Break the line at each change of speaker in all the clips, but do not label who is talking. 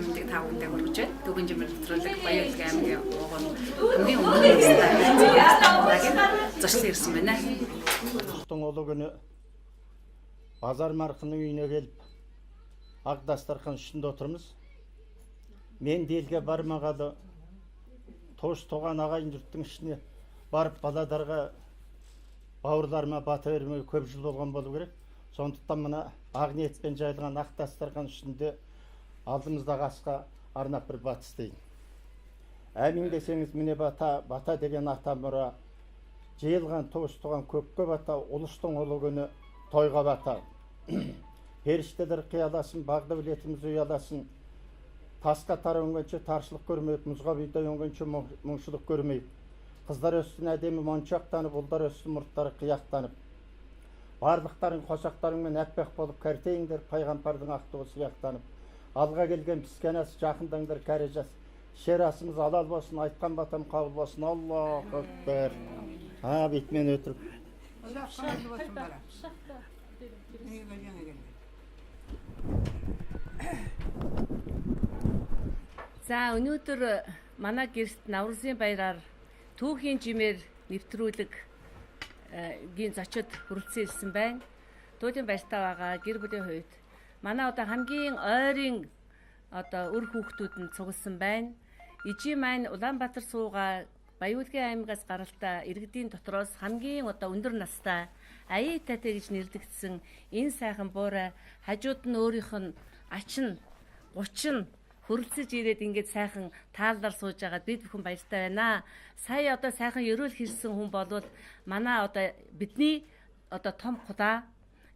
мэндийг та бүхэндээ хүргэж байна. Дүүгэн жимээр нэвтрүүлэг Баян-Улгийн аймгийн ууган хамгийн өмнө зочлон ирсэн байна.
Олог Азар мархны үйіне келіп, ақ дастархан ішінде отырмыз. Мен делге бармағалы тош тоған ағайын жұрттың ішіне барып баладарға бауырларыма бата бермей көп жыл болған болу керек. Сондықтан мына ақ ниетпен жайылған ақ дастархан ішінде алдымыздағы асқа арнап бір бат істейін. Әмин десеңіз міне бата деген ата мұра, жиылған тош тоған көпке бата, ұлыстың ұлы күні тойға бата. Періштелер қияласын, бағда білетіміз ұяласын. Тасқа тар өңгенше таршылық көрмейік, мұзға бидай өңгенше мұңшылық көрмейік. Қыздар өстін әдемі моншақтанып, ұлдар өстін мұрттары қияқтанып. Барлықтарын қосақтарыңмен әппек болып кәртейіңдер, пайғамбардың ақтығы сияқтанып. Алға келген піскен ас, жақындаңдар кәрі жас. Шер асымыз алал болсын, айтқан батам қабыл болсын. Аллах акбар. Бетмен өтіріп.
За өнөөдөр манай гэрт Наврузын баяраар түүхийн жимээр нэвтрүүлэг гийн зочид хүрэлцэн ирсэн байна. Туулийн баяртай байгаа гэр бүлийн хувьд манай одоо хамгийн ойрын одоо өр хүүхдүүд нь цугласан байна. Ижи маань Улаанбаатар суугаа Баян-Улгийн аймгаас гаралтай иргэдийн дотроос хамгийн одоо өндөр настай аяататай гэж нэрлэгдсэн энэ сайхан буурай хажууд нь өөрийнх нь ачин 30 хөрөлцөж ирээд ингээд сайхан таалдар сууж байгаад бид бүхэн баяртай байна. Сая одоо сайхан ерөөл хэрсэн хүн болвол манай одоо бидний одоо том худаа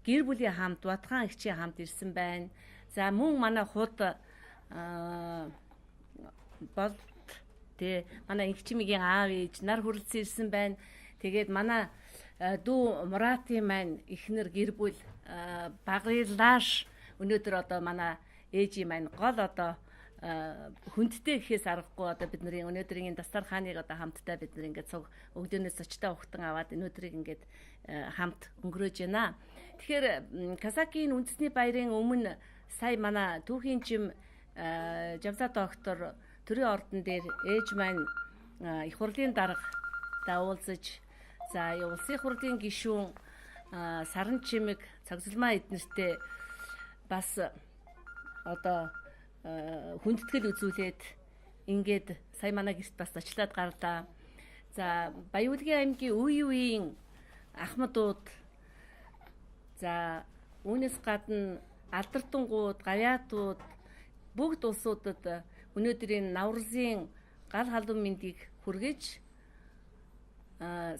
гэр бүлийн хамт Батхан эгчийн хамт ирсэн байна. За мөн манай худ бол тэ манай эгчмигийн аав ээж нар хөрөлцөн ирсэн байна. Тэгээд манай дүү Муратын маань ихнэр гэр бүл баглааш өнөөдөр одоо манай ээжийн маань гол одоо хүндтэй гэхээс аргагүй одоо бидний өнөөдрийн дастархааныг одоо хамтдаа бид нар ингээд цуг өгдөөнөөс очтой ухтан аваад өнөөдрийг ингээд хамт өнгөрөөж байна. Тэгэхээр Казакийн үндэсний баярын өмнө сая манай түүхийн жим Жавза доктор төрийн ордон дээр ээж маань их хурлын дарга уулзаж за улсын хурлын гишүүн Саран чимэг цагсалмаа эднэртэй бас одоо хүндэтгэл үзүүлээд ингээд сая манай гэрт бас очлоод гарлаа. За Баян-Улгийн аймгийн үеийн ахмадууд за үүнээс гадна алдартангууд, гавьяатууд бүгд улсуудад өнөөдрийн Наврузын гал халуун мэндийг хүргэж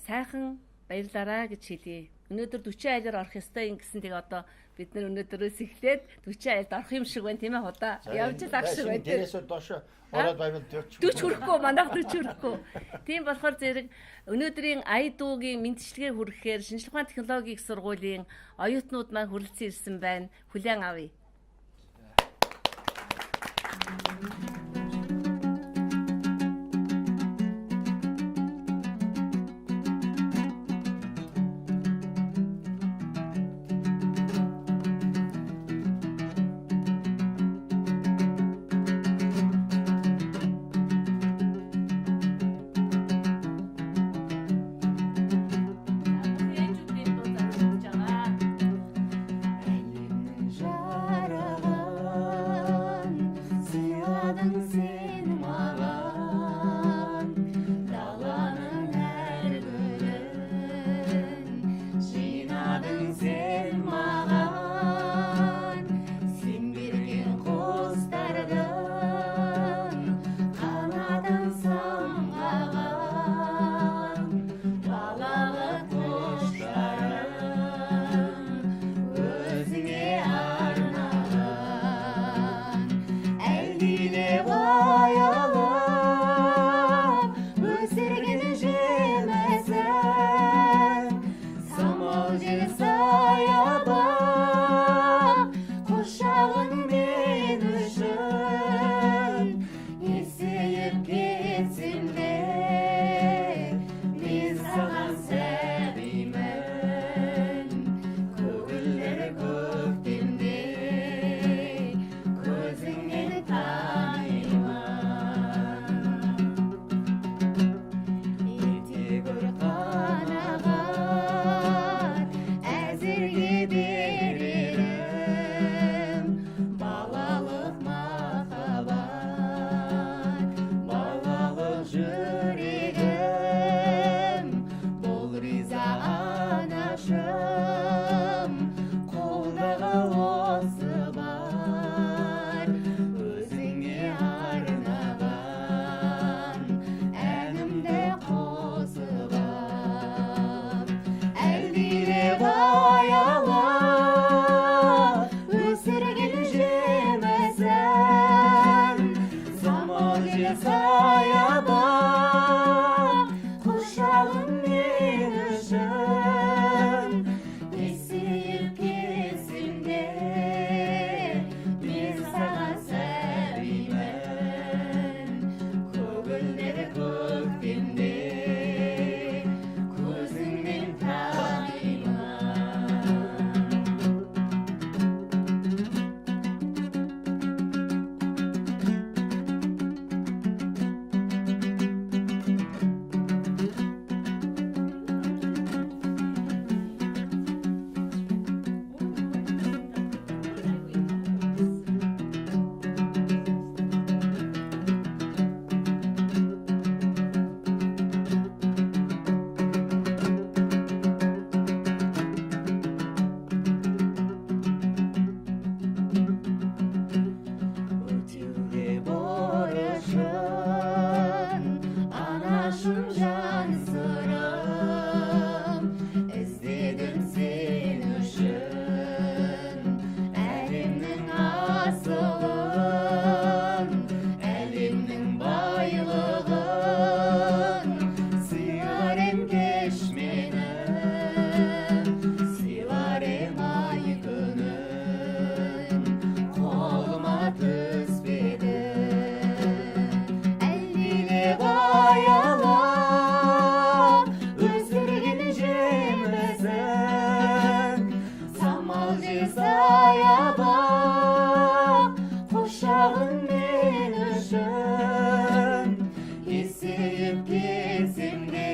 сайхан баярлаарай гэж хэлье. Өнөөдөр 40 айлаар орох ёстой юм гэсэн. Тэгээ одоо бид нар өнөөдрөөс эхлээд 40 айлд орох юм шиг байна тийм ээ худаа. Явж л ах шиг байна.
Дээрээс доош ороод байвал 40
хүрэхгүй манайх 40 хүрэхгүй. Тийм болохоор зэрэг өнөөдрийн ая дуугийн мэдчилгээ хүргэхээр шинжилгээ ухааны технологийн их сургуулийн оюутнууд маань хүрэлцэн ирсэн байна. Хүлээн авъя.
başım kesip gezimde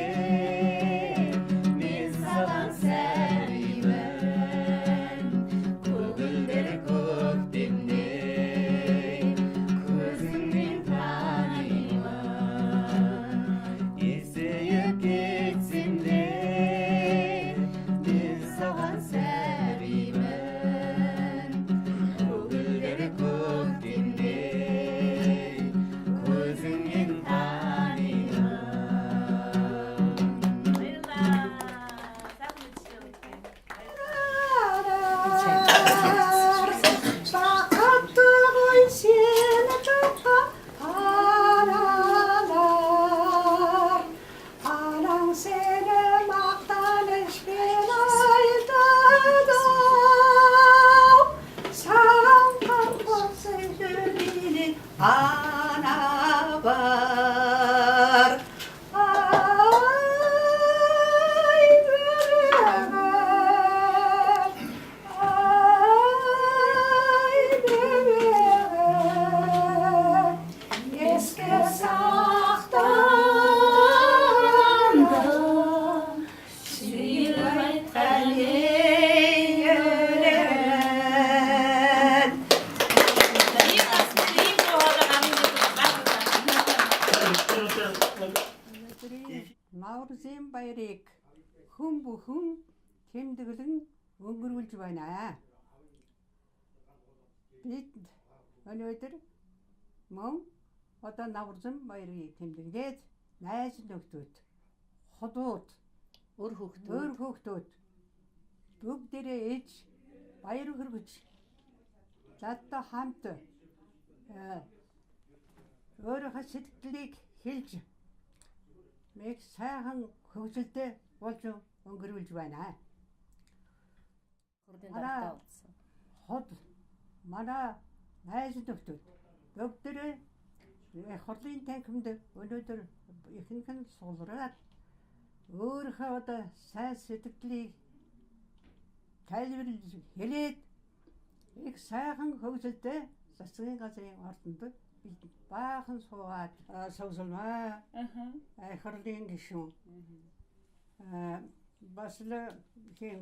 men salan sarıyman kogulder köktemde көзіңмен танимын есейіп кетсем де мен саған сәбимін көгілдір көктемде көзіңнен танимын.
бақытты ғой сені тапқан аналар анаң сені мақтанышпен айтады саған қамқор сүйген ана бар ай беремін ай беремін еске сақтандым сүйіп айтқан өлең Наурызем байрек хүн бүхэн тэмдэглэн өнгөрүүлж байна. Бид өнөөдөр мөн одоо Наурызем байрыг тэмдэглээд найз нөхдөд, ходууд, өр хөхтүүд бүгдээрээ ээж баяр хүргэж задаа хамт өөрийнхөө сэтгэлийг хэлж meg сайхан хөвгөлтэй болж өнгөрүүлж байна. Ход манай найз нөхдөд бүгдээрээ хурлын танхимд өнөөдөр ихэнх нь суулраад өөрийнхөө одоо сайн сэтгэлийг тайлбарлаж хэлээд их сайхан хөвгөлтэй засгийн газрын ордонд баахан суугаад савсалмаа хурлын гишүүн бас л тийм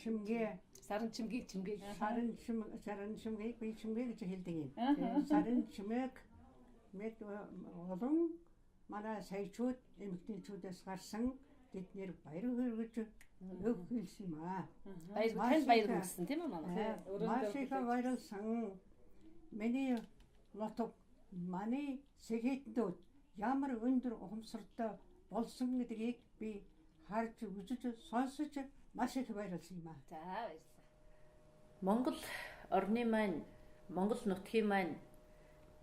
чимгээ
Сарын чимгийг
сарын чимгийг би чимгээ гэж хэлдэг юм. Сарын чимэг мэд олон манай саячууд эмэгтэйчүүдээс гарсан тэднэр баяр хүргэж өг хэлсэн юм аа.
баяр хүргэсэн тийм үү мама?
Маш их баярлсан. Миний лотог манай сэгэднүүд ямар өндөр ухамсартай болсон гэдгийг би харж үзэж сонсож маш их баярлсан юм аа.
За баярлалаа. Монгол орны маань, Монгол нутгийн маань,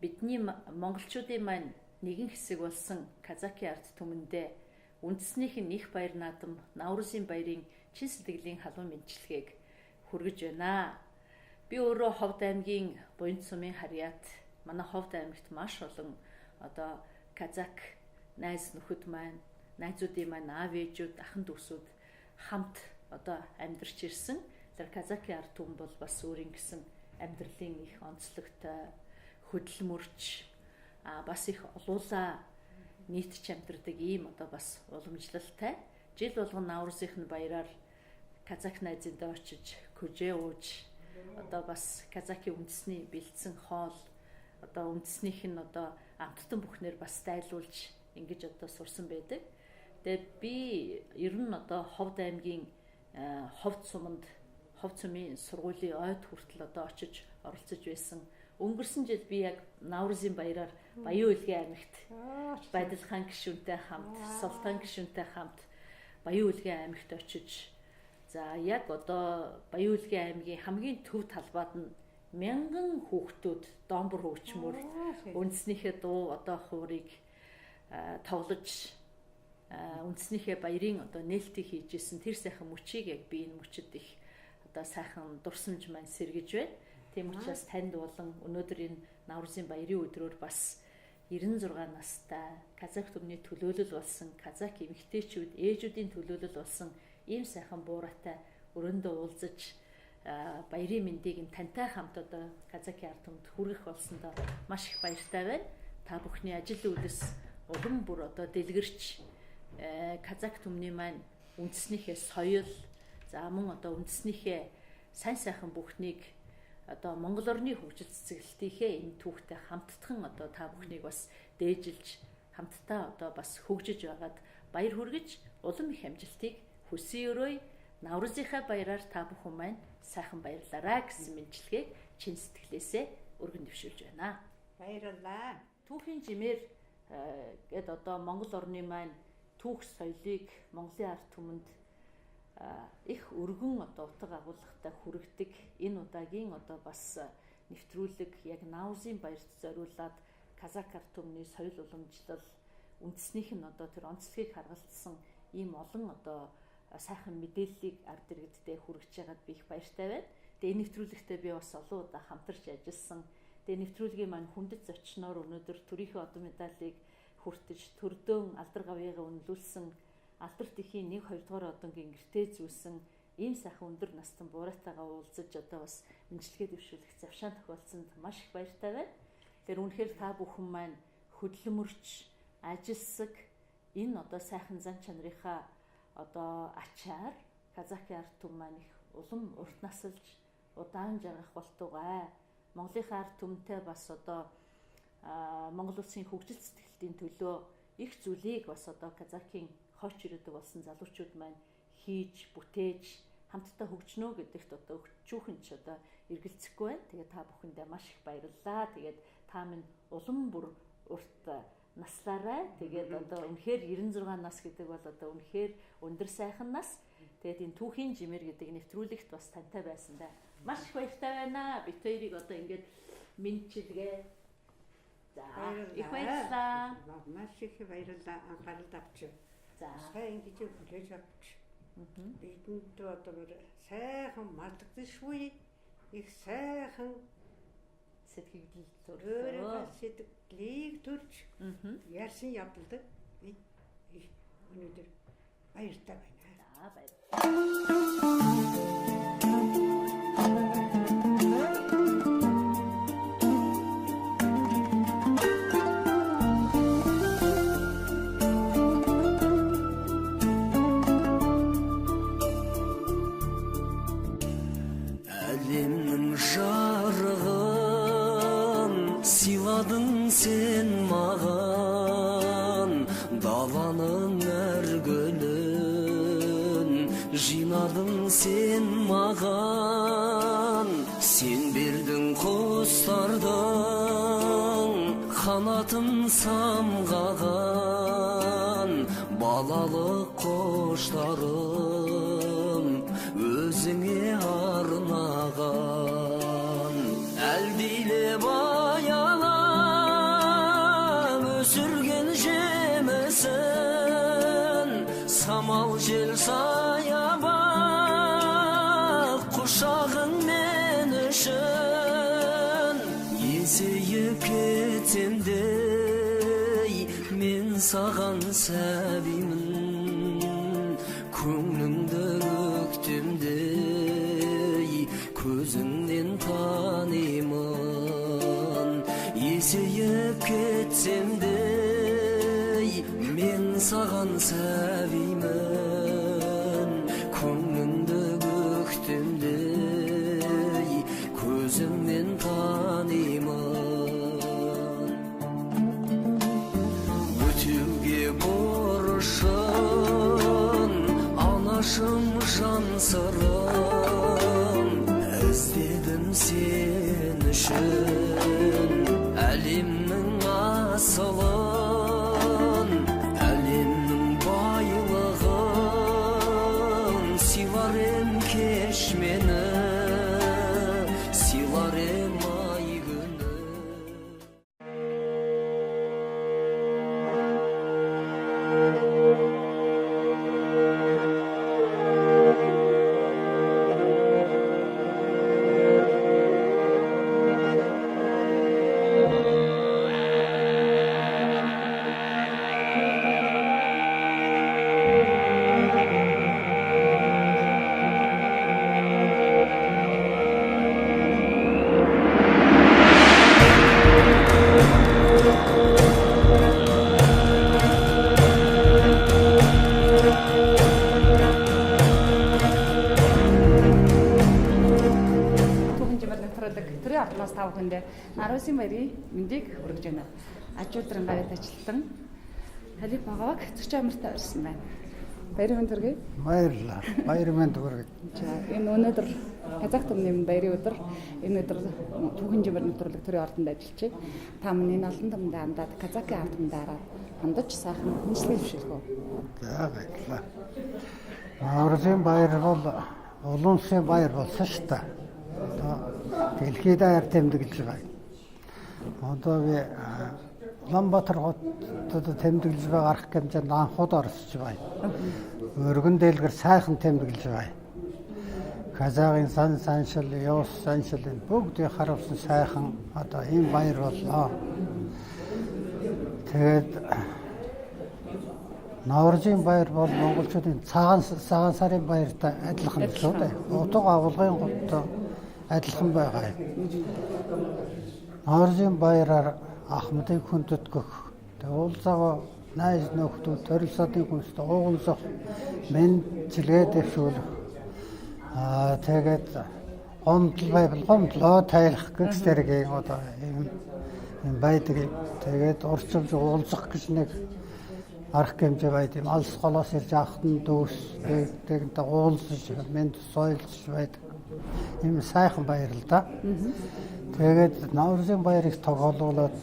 бидний монголчуудын маань нэгэн хэсэг болсон Казакийн ард түмэндээ үндэснийх нь их баяр наадам Наурызын баярын чин сэтгэлийн халуун мэндчилгээг хүргэж байна. Би өөрөө Ховд аймгийн Буянт сумын харьяат манай Ховд аймагт маш олон одоо казак найз нөхөд маань, найзуудын маань аав ээжүүд, ахын дүүсүүд хамт одоо амьдарч ирсэн. Тэр казакийн ард түмэн бол бас өөрийн гэсэн амьдралын их онцлогтой хөдөлмөрч бас их олуула нийтч амьдардаг ийм одоо бас уламжлалтай. Жил болгон Наурызын баяраар казак найзыдаа очиж көжээ ууж одоо бас казакийн үндэсний бэлдсэн хоол одоо үндэснийх нь одоо амттан бүхнээр бас дайлуулж ингэж одоо сурсан байдаг. Тэгээд би ер нь одоо Ховд аймгийн Ховд суманд Ховд сумын сургуулийн ойд хүртэл одоо очиж оролцож байсан. Өнгөрсөн жил би яг Наурызын баяраар Баян Улгийн аймагт Байдалхан гишүүнтэй хамт, Султан гишүүнтэй хамт Баян Улгийн аймагт очиж за яг одоо Баян Улгийн аймгийн хамгийн төв талбайд нь 1000 хүүхдүүд домбор хөгжмөр үндэснийхээ дуу одоо хуурыг тоглож үндэснийхээ баярын одоо нээлтийг хийж исэн тэр сайхан мөчийг яг би энэ мөчөд их одоо сайхан дурсамж маань сэргэж байна. Тийм учраас танд болон өнөөдөр энэ Наурызын баярын өдрөөр бас 96 настай казак түмний төлөөлөл болсон казак эмэгтэйчүүд ээжүүдийн төлөөлөл болсон ийм сайхан буураатай өрөөндөө уулзаж баярын мэндийг нь тантай хамт одоо Казаки ард түмэнд хүргэх болсондоо маш их баяртай байна. Та бүхний ажил үйлс улам бүр одоо дэлгэрч Казак түмний маань үндэснийхээ соёл за мөн одоо үндэснийхээ сайн сайхан бүхнийг одоо Монгол орны хөгжил цэцэглэлтийнхээ энэ түүхтэй хамтдхан одоо та бүхнийг бас дээжилж хамтдаа одоо бас хөгжиж байгаад баяр хүргэж улам их амжилтыг хүсье өрөөе. Наврузынхаа баяраар та бүхэн маань сайхан баярлаарай гэсэн мэндчилгээг чин сэтгэлээсээ өргөн дэвшүүлж байна.
Баярлалаа.
Түүхийн жимээр гэд одоо Монгол орны маань түүх соёлыг Монголын ард түмэнд их өргөн одоо утга агуулгатай хүргэдэг энэ удаагийн одоо бас нэвтрүүлэг яг Наврузын баярт зориулаад Казак ард түмний соёл уламжлал үндэснийх нь одоо тэр онцлогийг харгалзсан ийм олон одоо сайхан мэдээллийг ард иргэддээ хүргэж байгаад би их баяртай байна. Тэгээ энэ нэвтрүүлэгтээ би бас олон удаа хамтарч ажилласан. Тэгээ нэвтрүүлгийн маань хүндэт зочноор өнөөдөр төрийнхөө одон медалийг хүртэж төрдөөн алдар гавьяага үнэлүүлсэн алдар тэхийн 1-2 дугаар одонгийн гэртээ зүүсэн ийм сайхан өндөр настан буурайтайгаа уулзаж одоо бас мэдлэгээ дэвшүүлэх завшаан тохиолдсонд маш их баяртай байна. Тэр үнэхээр та бүхэн маань хөдөлмөрч ажилсаг энэ одоо сайхан зан чанарынхаа одоо ачаар Казаки ард түмэн маань их улам урт насалж удаан жаргах болтугай. Монголынхаа ард түмэнтэй бас одоо Монгол улсын хөгжил сэтгэлтийн төлөө их зүйлийг бас одоо Казакийн хойч ирээдүг болсон залуучууд маань хийж бүтээж хамтдаа хөгжнө гэдэгт одоо өчүүхэн ч одоо эргэлзэхгүй байна. Тэгээд та бүхэндээ маш их баярлалаа. Тэгээд та минь улам бүр урт наслаарай. Тэгээд одоо үнэхээр 96 нас гэдэг бол одоо үнэхээр өндөр сайхан нас. Тэгээд энэ түүхийн жимээр гэдэг нэвтрүүлэгт бас тантай байсан да. Маш их баяртай байна. Бид хоёрыг одоо ингээд мэдчилгээ. За их баярлалаа.
Маш их баярлалаа. Анхаарал авч. За сайн ингэж хүлээж авч. Бидэнд одоо сайхан мартагдшгүй их сайхан
сэтгэл
төрөө сэтгэлийг төрж ярьсан явдалд би их өнөөдөр баяртай байна.
За баярлалаа.
Sen mağan dalanın er gölün Jinadın sen mağan Sen berdin kostardın Kanatın samğağan Balalık koşlarım Özüne arnağan El dile bayalan Sürgen jemesin Samal jel sayaba Kuşağın men üçün Eseyip ketemdey Men sağan sevimin Köңlüңde öktümdey Közünden tanıyman Eseyip ketsem de men sağan sevimen Köңlüңde öktümdey Közümden tanıyman Ötüge boruşun Anaşım can sırım İzledim sen üçün Əlimnin asılın, əlimnin baylığın Silarım keşmeni, silarım ay günü
бүхэндээ Нарусын баярын мэндийг хүргэж байна. Аж уурын гавьяат ажилтан Халиф Багаваг зөч амартай ирсэн байна. Баярын мэнд хүргэе.
Баярлалаа. Баярын мэнд хүргэе.
За энэ өнөөдөр Казах түмний баярын өдөр. Энэ өдөр түүхэн жимэр нэвтрүүлэг төрийн ордонд ажиллаж байна. Та миний энэ олон түмэнд хандаад Казахын ард түмэндээ хандаж сайхан хүнчлэг дэвшилгөө.
За баярлалаа. Наурызын баяр бол улан улсын баяр болсон шүү дээ. Одоо дэлхийд даяар тэмдэглэж байгаа. Одоо би Улаанбаатар хотод тэмдэглэж байгаа арга хэмжээнд анхуд орсож байгаа. Өргөн дэлгэр сайхан тэмдэглэж байгаа. Казахын саншил, Явс саншилын бүгдийг харуулсан сайхан одоо ийм баяр боллоо. Тэгээд Наурызын баяр бол монголчуудын цагаан сарын баяртай адилхан шүү дээ. Утга агуулгын гуттай адилхан байгаа. Наурызын баяраар Ахмадыг хүндэтгэх, уулзаагаа найз нөхдөд төрөлсөдийн хүнсд уугуулсах, мэндчилгээ дэвшүүлэх. Тэгээд гомдол байвал гомдлоо тайлах гэх зэргийн одоо ийм байдаг. Тэгээд урьдчилж уулзах гэж нэг арга хэмжээ байд юм. Алс голоос ирж ахтан дүүс тэгэнтэй уулзаж мэнд соёлж байдаг. Ийм сайхан баяр л да. Тэгээд Наурызын баярыг тоглуулад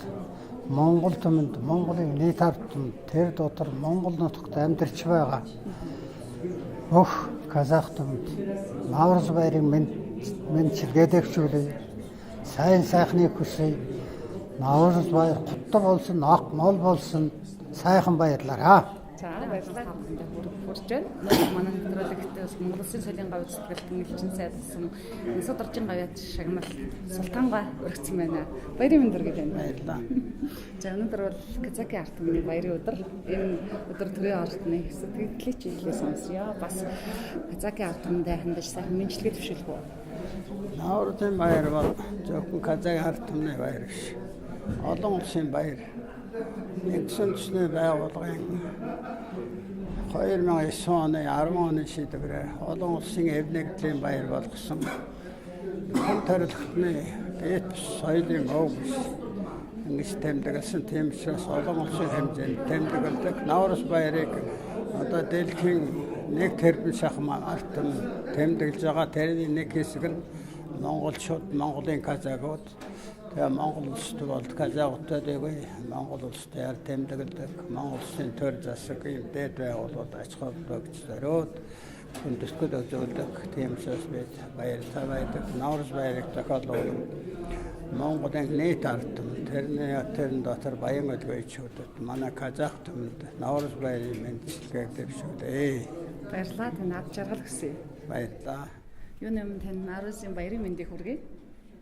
Монгол түмэнд Монголын нийт ард түмэнд тэр дотор Монгол нутагт амьдарч байгаа өх Казах түмэнд Наурыз баярын мэндчилгээ дэвшүүлье. Сайн сайхныг хүсье. Наурыз баяр гутал болсон, ак мол болсон сайхан баярлаарай.
За баярлалаа. Хүрч байна. Манай нэвтрүүлэгт Монгол Улсын соёлын гавьяат сэтгэлтэн элчин сайдсан Нисад орчин гавьяат шагнал Султанга өргөцсөн байна. Баярын мэнд хүргэж байна.
Баярлалаа.
За өнөөдөр бол Казахын ард түмний баярын өдөр. Энэ өдөр төрийн ордны сэтгэлдлийг чиглэлээ сонсъё. Бас Казахын ард түмэндээ хандаж сайхан мэндчилгээ дэвшүүлгөө.
Наурызын баяр бол зөвхөн Казахын ард түмний баяр биш. Олон улсын баяр. Нэгдсэн үндэсний байгууллагын 2009 оны 10 оны шийдвэрээр олон улсын эв нэгдлийн баяр болгосон хүн төрөлхтний дэд соёлын өв ингэж тэмдэглэсэн. Тийм учраас олон улсын хэмжээнд тэмдэглэдэг Наурыз баярыг одоо дэлхийн нэг тэрбум шахам ард түмэн тэмдэглэж байгаа. Тэрний нэг хэсэг нь монголчууд, Монголын казакууд. Тэгээ Монгол улсад бол казакуудад эгүй Монгол улсад яар тэмдэглэдэг. Монгол улсын төр засаг ийм дээд байгууллагууд аж холбогч зориуд хүндэтгэл үзүүлдэг. Тийм учраас бид баяртай байдаг. Наурыз баярыг тохиолдуулан Монголын нийт ард түмэн тэрний дотор баян өлгөөчүүдэд манай Казах түмэнд Наурыз баярын мэндчилгээг дэвшүүлье.
Баярлалаа. Тань ад жаргал хүсье.
Баярлалаа.
Юу нэмэн тань Наурызын баярын мэндийг хүргэе.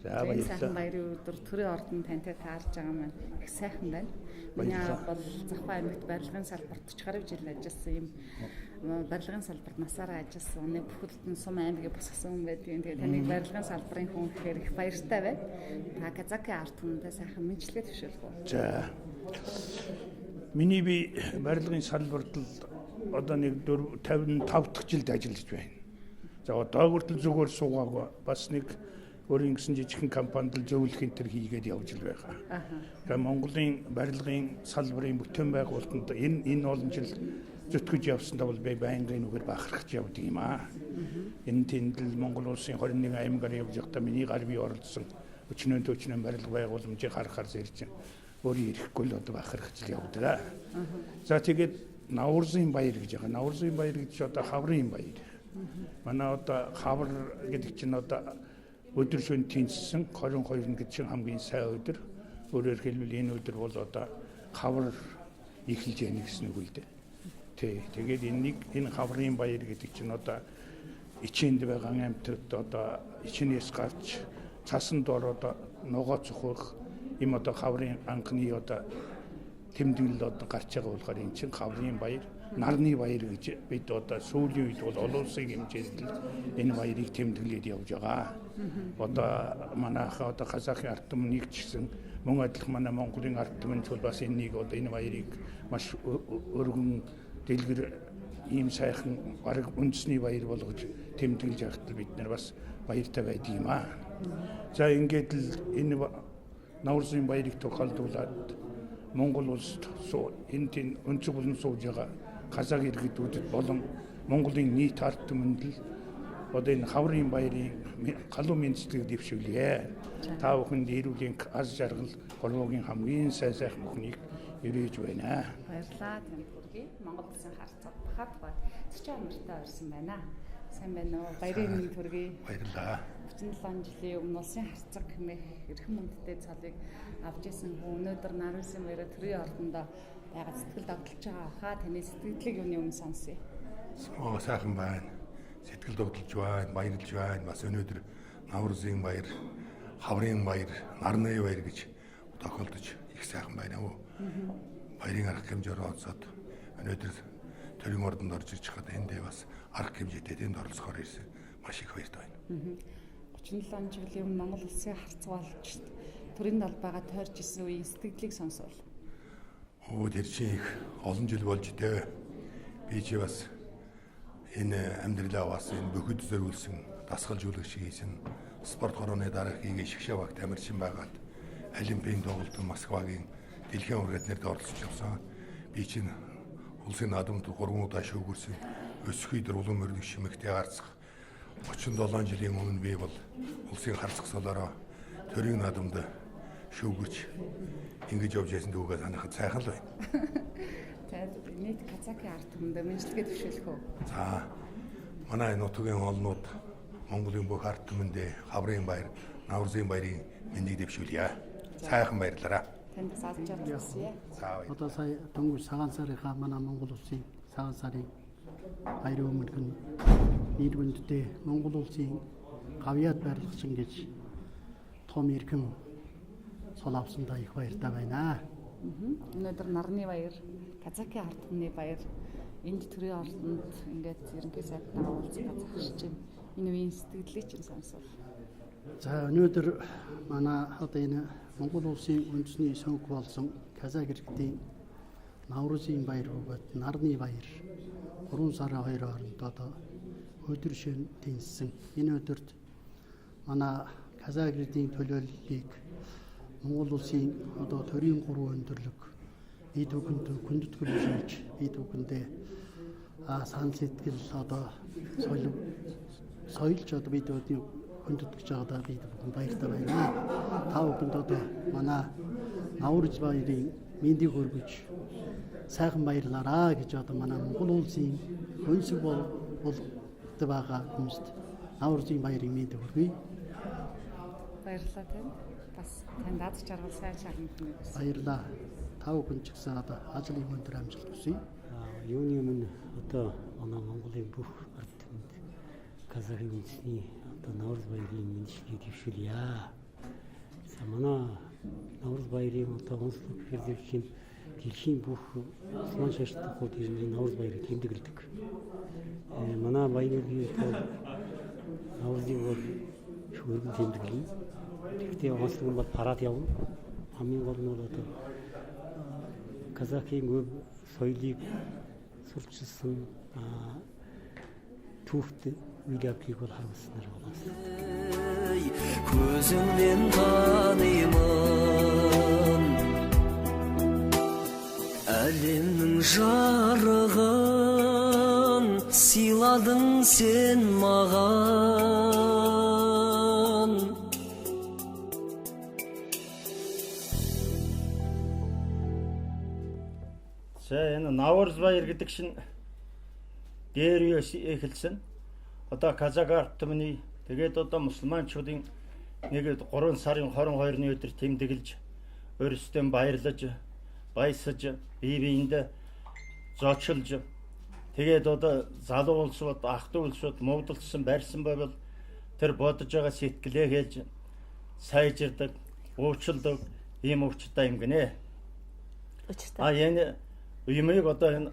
За
баярлалаа. Сайхан
баярлалаа.
баярын өдөр төрийн ордонд тантай таарж байгаа маань их сайхан байна. Миний аав бол Завхай аймагт барилгын салбарт 40 жил ажилласан юм. Барилгын салбарт насаараа ажилласан. Оны бүхэлд нь сум аймгийн босгосон хүн байдгийн. Тэгээ таныг барилгын салбарын хүн гэхээр их баяртай байна. Та Казахын ард түмэндээ сайхан мэндчилгээ дэвшүүлэх үү.
За. Миний би барилгын салбарт л одоо нэг 55 дахь жилд ажиллаж байна. За одоо хүртэл зүгээр суугаагүй бас нэг өөрийн гэсэн жижигхэн компанид л зөвлөх энэ төр хийгээд явж л байгаа. Тэгээ Монголын барилгын салбарын бүтээн байгуулалтанд энэ олон жил зүтгэж явсандаа бол би байнгын үгээр бахархаж явдаг юм аа. Энэ тэнд л Монгол улсын 21 аймгаар явж байхдаа миний гар бие оролцсон өчнөө барилга байгууламжийг харахаар зэрж өөрийн ирэхгүй л одоо бахархаж л явдаг. За тэгээд Наурызын баяр гэж байгаа. Наурызын баяр гэж одоо хаврын баяр. Манай одоо хавар гэдэг чинь одоо өдөр шөнө тэнцсэн 22 гэдэг чинь хамгийн сайн өдөр. Өөрөөр хэлбэл энэ өдөр бол одоо хавар эхэлж яана гэсэн үг л дээ. Тэгээд энэ хаврын баяр гэдэг чинь одоо ичээнд байгаа амьтад одоо ичнээс гарч цасан дор одоо ногоо цохох юм одоо хаврын анхны одоо тэмдэглэл одоо гарч байгаа болохоор энэ чинь хаврын баяр, нарны баяр гэж бид одоо сүүлийн үед бол олон улсын хэмжээнд энэ баярыг тэмдэглээд явж байгаа. Одоо манайхаа одоо Казахын ард түмэн нэгжсэн мөн адилхан манай Монголын ард түмэн ч бас энэ баярыг маш өргөн дэлгэр ийм сайхан бараг үндэсний баяр болгож тэмдэглэж явахдаа бид нар бас баяртай байдаг юм аа. За ингээд л энэ Наврсын баярыг тохиолдуулаад Монгол улсад энэ тийм өнцөг болон сууж байгаа Казак иргэдүүдэд болон Монголын нийт ард түмэнд л одоо энэ хаврын баярын халуун мэдсэлийг дэвшүүлье. Та бүхэнд эрүүлийн аз жаргал голвогийн хамгийн сайхан бүхнийг өрөөж байна.
Баярлалаа танд хүргэе. Монгол улсын харцаг хад бат цэцэн амартай орсон байна. Сайн байна уу? Баярын мэнд хүргэе.
Баярлалаа.
37 жилийн өмнө улсын харцаг хэмээх эрхэм хүндтэй цалыг авч исэн хүн өнөөдөр Нарусын баяраа төрийн ордондоо байгаа сэтгэл догдолж байгаа хаа таны сэтгэлийг юуны өмнө сонсъё.
Сайхан байна. Сэтгэл догдолж байна, баярлж байна. Бас өнөөдөр Наврсын баяр, хаврын баяр, нарны баяр гэж тохиолдож их сайхан байна уу. Баярын арга хэмжээр онцоод өнөөдөр төрийн ордонд орж иж хаад эндээ бас арга хэмжээтэй энд оролцохоор ирсэн маш их баяртай байна.
37 жилийн өмнө Монгол улсын харцаг болж төрийн талбайгаа тойрч исэн үеийн сэтгэлийг сонсвол.
Тэр чинь их олон жил болж дээ. Би чи бас энэ амьдралаа бас энэ бүхэд зориулсан дасгалжуулагч хийсэн спорт хорооны дараагийн шгшээ багт амарчин байгаад Олимпийн тоглолтын Москвагийн дэлхийн ургад нэрд оролцож явсан. Би чинь улсын наадамд 3 удаа шүүгэрсэн. Өсөхгүй дөр улам мөрөг шимэгтэй гарцах 37 жилийн өмнө би бол улсын харцаг солороо төрийн наадамд шүүгэрч ингэж явж байсан дүүгээ санахад сайхан л байна.
Тэгээд нийт Казакийн ард түмэнд мэдлэгээ төвшүүлэх үү?
За манай нутгийн олнууд Монголын бүх ард түмэндээ хаврын баяр, Наврсын баярын мэндийг дэвшүүлье. Сайхан баярлалаа.
Танд сааж jarгалсан.
За баяр.
Одоо сая дөнгөж цагаан сарынхаа манай Монгол улсын цагаан сарын баярын өмнө нийт хүндтэй Монгол улсын гавьяад байрлагчин гэж том иргэн цол авсандаа их баяртай байна.
Өнөөдөр нарны баяр, Казакийн ард түмний баяр энд төрийн ордонд ингээд ерөнхий сайднаа уулзах захирч байна. Энэ үеийн сэтгэлийг чинь сонсвол.
За өнөөдөр манай одоо энэ Монгол улсын үндэсний сөнг болсон Казак иргэдийн Наврсын баяр бөгөөд нарны баяр 3 сарын 2 хооронд одоо өдөр шөнө тэнцсэн. Энэ өдөрт манай Казак иргэдийн төлөөллийг Монгол улсын одоо төрийн 3 өндөрлөг бид бүхэнд хүндэтгэл хийж бид бүхэндээ санал сэтгэл одоо соёлж одоо бид бүхэнд хүндэтгэж байгаадаа бид бүхэн баяртай байна. Та бүхэнд одоо манай Наврс баярын мэндийг хүргэж сайхан баярлаарай гэж одоо манай Монгол улсын өнсөг болд байгаа хүмүүст Наврсын баярын мэндийг хүргэе.
Баярлалаа танд. Бас танд аз жаргал сайн шагнах юм байна.
Баярлалаа. Та бүхэн ч гэсэн одоо ажлын өндөр амжилт хүсье.
Юуны өмнө одоо манай Монголын бүх ард түмэнд Казакийн үндэсний одоо Наврс баярын мэндийг дэвшүүлье. За манай Наврс баярын одоо онцлог хэрэгжүүлэх дэлхийн бүх Осман шашинтууд ирнэ Наврс баярыг тэмдэглэдэг. Манай баярын Наврсыг бол шүүргэн тэмдэглэе. Гэхдээ онцлог нь бол парад явна. Хамгийн гол нь бол одоо Казакийн өв соёлыг сурчилсан түүхт үйл явдлыг бол харуулснаар байна.
Көзіңнен танимын әлемнің жарығын сыйладың сен маған.
За энэ Наврс баяр гэдэг шин дээр эхэлсэн. Одоо Казак ард түмний тэгээд одоо мусульманчуудын нэг 3 сарын 22-ны өдөр тэмдэглэж өөрсдөө баярлаж, баясаж, бие биендээ зочлж тэгээд одоо залуу улсууд, ах トゥ улсууд мөвдөлсөн байрсан байвал тэр бодож байгаа сэтгэлээ хэлж сайжирдаг, уучлдаг ийм өвчтэй юм гинэ. Энэ юмыг одоо энэ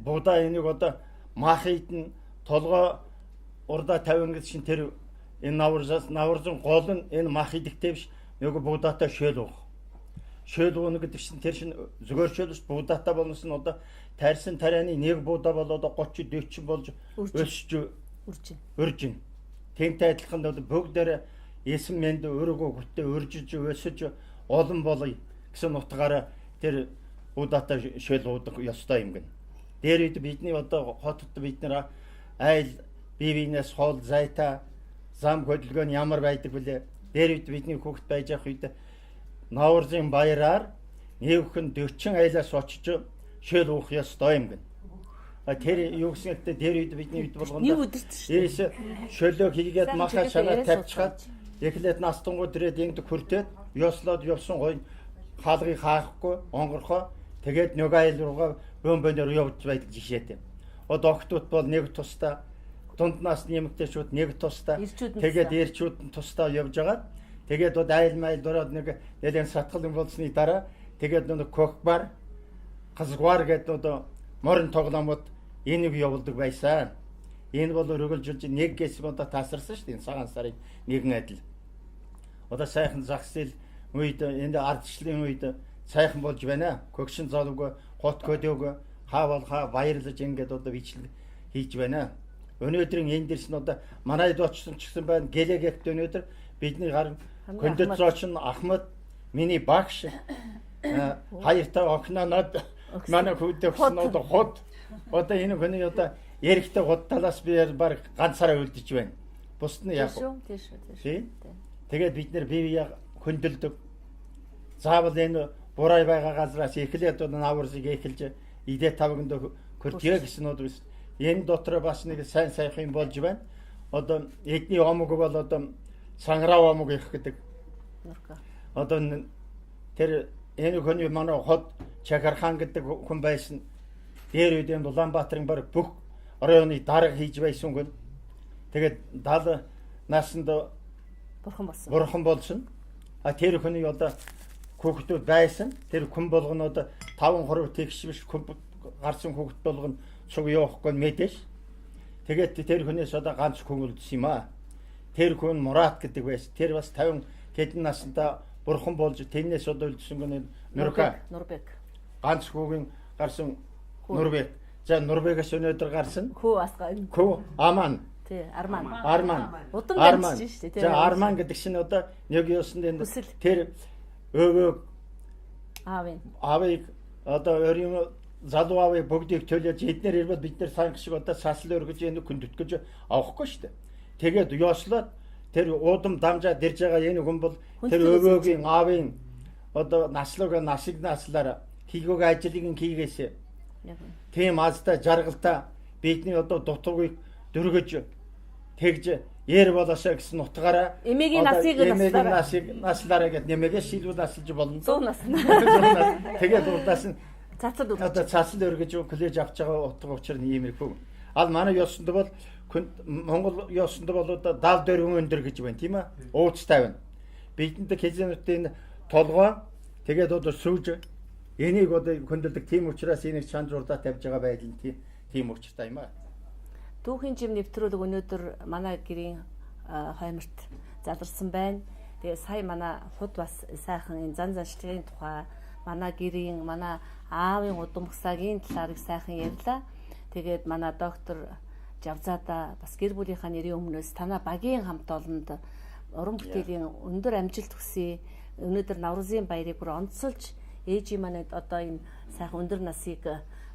будаа энийг одоо махидн толгой урдаа 50 гэж шин тэр энэ Наврсын гол нь энэ махидэгтэй биш нөгөө будаатай шөл уу. Шөл уу гэдэг чинь тэр шин зүгээр шөл биш будаатай болноос нь одоо тарьсан тарианы нэг будаа бол одоо 30 40 болж өсөж уржин. Тэнтэй адилхан бол бүгдээр эсэм мэнд өөрийгөө хүртээ өржиж өсөж олон болъё гэсэн утгаараа тэр удаатай шөл уудаг ёстой юм гэнэ. Дээр үед бидний одоо хотод бид нэр айл бие биенээс хоол зайтай зам хөдөлгөөн ямар байдаг вүлээ. Дээр үед бидний хүүхэд байж явах үед Наурзын баяраар нэгхэн 40 айлаас очиж шөл уух ёстой юм гэнэ. Тэр юу гэсэнтэй дээр үед бидний үед болгоно. Дээрээс шөлөө хийгээд маха шанаа тавьчихад эхлээд настунгууд ирээд энд хүртээд ёслоод явсан гой хаалгыг хаахгүй онгорхоо тэгээд нөгөө айл руугаа бөмбөнөр явж байдаг жишээтэй. Одоо охтууд бол нэг тустай дунднаас нэмэгтэйчүүд нэг тустай тэгээд эрчүүд нь тустай явж байгаа. Тэгээд одоо айл майл дөрөд нэг нэлээд сатгал юм болсны дараа тэгээд нөгөө кокбар газгвар гэдэг одоо морин тоглоомод энийг явуулдаг байсан. Энэ бол өргөлжилж нэг гэсм одоо тасарсан шүү дээ. Цагаан сарын нэгэн адил. Одоо сайхан загсэл үед энэ ардчлалын үед сайхан болж байна. Көгшин залууг хот көдөг хаавал баярлаж ингээд одоо бичлэг хийж байна. Өнөөдрийн энэ дэрс нь одоо манайд очсон ч гэсэн байна. Гэлэгэт өнөөдөр бидний гар хөндөд зоочин Ахмад миний багш хоёртой охинонод манай хүүдэгсэн одоо хот одоо энэ хүний одоо эрэхтэй хот талаас би баг ганцаараа үлдэж байна. Бусд нь яг. Тийм. Тэгээд бид нэр бие бие хөндлөдөг. Заавал энэ бурай байгаа газраас эхлээд одоо наварсыг эхэлж идэ тавганд хүртье гэсэн үг биш. Энэ дотор бас нэг сайн сайхан болж байна. Одоо эдний омог бол одоо санграа омог их гэдэг. Одоо тэр энэ хүний манай хот Чагархан гэдэг хүн байсан. Дээр үед энэ Улаанбаатарын баг бүх оройны дарга хийж байсан хүн. Тэгээд 70 наснд бурхан болсон. А тэр хүний одоо хүүхдүүд байсан. Тэр хүн болгонод 5 хоров тэгш биш гарсан хүүхд болгоно цуг явахгүй мэдээж. Тэгээд тэр хүнээс одоо ганц хүн үлдсэн юм аа. Тэр хүн Мурат гэдэг байсан. Тэр бас 50 хэдэн наснда бурхан болж тэрнээс одоо үлдсэн хүн Нурбек. Ганц хүүгийн гарсан Нурбек. За Нурбекээс өнөөдөр гарсан. Хүү Аман.
Тий, Арман.
Удам дамжиж шүү дээ. За Арман гэдэг чинь одоо нэг юусанд энэ тэр өвөө аавыг одоо өрийн залуу аавыг бүгдийг төлөөж эднэр ирвэл бид нар сайн шиг одоо саслын өргөж энэ хүндэт гэж авахгүй шүү дээ. Тэгээд ёслоод тэр уудам дамжаад ирж байгаа энэ хүн бол тэр өвөөгийн аавын одоо наслууга насыг наслаараа хийгөөг ажлыг хийгээсэ. Тийм азтай жаргалтай бидний одоо дутуугийг дөргөж тэгж ээр болоосоо гэсэн утгаараа
эмээгийн насыг
наслаараа гэд нэмэгээс шилбэл наслж болно.
100 нас.
Тэгээд урдаас нь
цацад өргөж.
Одоо цацад өргөж коллеж авч байгаа утга учир нь ийм их. Ал манай ёсонд бол Монгол ёсонд бол одоо 74 өндөр гэж байна тийм ээ. Ууц тавина. Бидэнд хязгаануудын толгой тэгээд одоо сүүж энийг одоо хөндлөдөг тийм учраас энийг чанж урдаа тавьж байгаа байдал нь тийм учиртай юм аа.
Түүхийн жим нэвтрүүлэг өнөөдөр манай гэрийн хойморт заларсан байна. Тэгээ сая манай худ бас сайхан энэ зан заншлагын тухай манай гэрийн манай аавын удамгсагийн талаар их сайхан ярьлаа. Тэгээд манай доктор Жавзаада бас гэр бүлийнхаа нэрийн өмнөөс танаа багийн хамт олонд уран бүтээлийн өндөр амжилт хүсье. Өнөөдөр Наврузын баярыг бүр онцолж ээжийн манайд одоо энэ сайхан өндөр насыг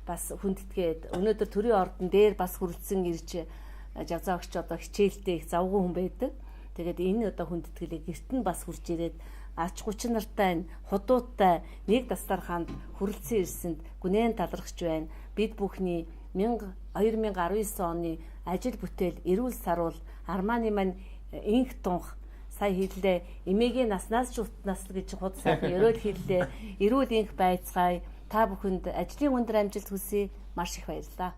бас хүндэтгээд өнөөдөр төрийн ордон дээр бас хүрэлцэн ирж Жавзаа огч одоо хичээлтэй их завгүй хүн байдаг. Тэгээд энэ одоо хүндэтгэлээ гэрт нь бас хурж ирээд ач гучин нартай худуутай нэг дастархаанд хүрэлцэн ирсэнд гүнэн талархж байна. Бид бүхний 2019 оны ажил бүтээл эрүүл саруул Арманы маань инх тунх сая хэллээ эмээгийн наснаас ч утнаас гэж худ сайхан ерөөл хэллээ эрүүл инх байцгаая та бүхэнд ажлын өндөр амжилт хүсье маш их баярлалаа.